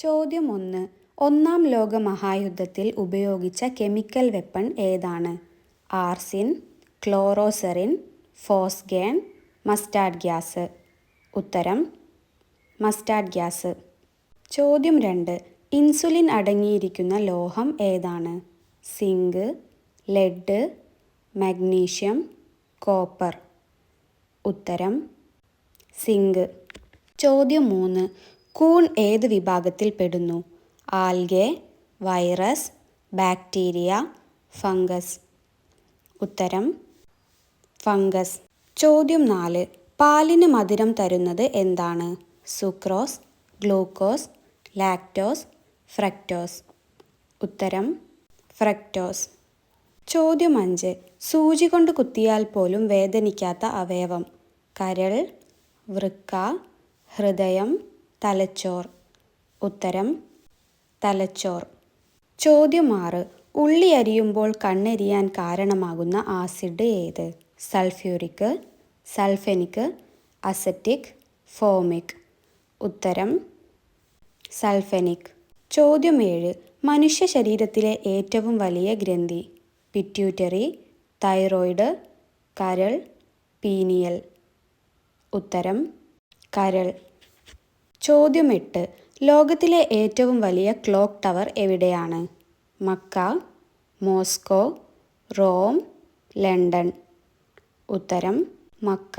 ചോദ്യം 1. ഒന്നാം ലോക മഹായുദ്ധത്തിൽ ഉപയോഗിച്ച കെമിക്കൽ വെപ്പൺ ഏതാണ്? ആർസിൻ, ക്ലോറോസെറിൻ, ഫോസ്ഗേൺ, മസ്റ്റാർഡ് ഗ്യാസ്. ഉത്തരം മസ്റ്റാർഡ് ഗ്യാസ്. ചോദ്യം 2. ഇൻസുലിൻ അടങ്ങിയിരിക്കുന്ന ലോഹം ഏതാണ്? Zinc, lead, magnesium, copper. ഉത്തരം സിങ്ക്. ചോദ്യം 3. കൂൺ ഏത് വിഭാഗത്തിൽ പെടുന്നു? Algae, virus, bacteria, fungus. ഉത്തരം ഫംഗസ്. ചോദ്യം 4. പാലിന് മധുരം തരുന്നത് എന്താണ്? Sucrose, glucose, lactose, fructose. ഉത്തരം ഫ്രക്ടോസ്. ചോദ്യം 5. സൂചി കൊണ്ട് കുത്തിയാൽ പോലും വേദനിക്കാത്ത അവയവം? കരൾ, വൃക്ക, ഹൃദയം, തലച്ചോർ. ഉത്തരം തലച്ചോർ. ചോദ്യം 6. ഉള്ളി അരിയുമ്പോൾ കണ്ണെരിയാൻ കാരണമാകുന്ന ആസിഡ് ഏത്? Sulphuric, sulphonic, acetic, formic. ഉത്തരം സൾഫനിക്. ചോദ്യം 7. മനുഷ്യ ശരീരത്തിലെ ഏറ്റവും വലിയ ഗ്രന്ഥി? പിറ്റ്യൂട്ടറി, തൈറോയ്ഡ്, കരൾ, പീനിയൽ. ഉത്തരം കരൾ. ചോദ്യം 8. ലോകത്തിലെ ഏറ്റവും വലിയ ക്ലോക്ക് ടവർ എവിടെയാണ്? Mecca, Moscow, Rome, London. ഉത്തരം മക്ക.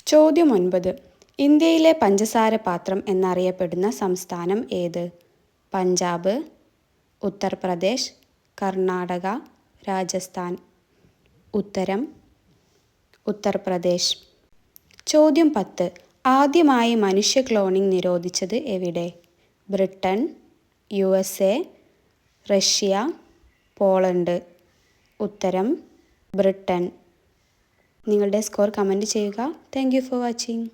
ചോദ്യം 9. ഇന്ത്യയിലെ പഞ്ചസാര പാത്രം എന്നറിയപ്പെടുന്ന സംസ്ഥാനം ഏത്? പഞ്ചാബ്, ഉത്തർപ്രദേശ്, കർണാടക, രാജസ്ഥാൻ. ഉത്തരം ഉത്തർപ്രദേശ്. ചോദ്യം 10. ആദ്യമായി മനുഷ്യ ക്ലോണിംഗ് നിരോധിച്ചത് എവിടെ? Britain, USA, Russia, Poland. ഉത്തരം ബ്രിട്ടൻ. നിങ്ങളുടെ സ്കോർ കമൻറ്റ് ചെയ്യുക. Thank you for watching.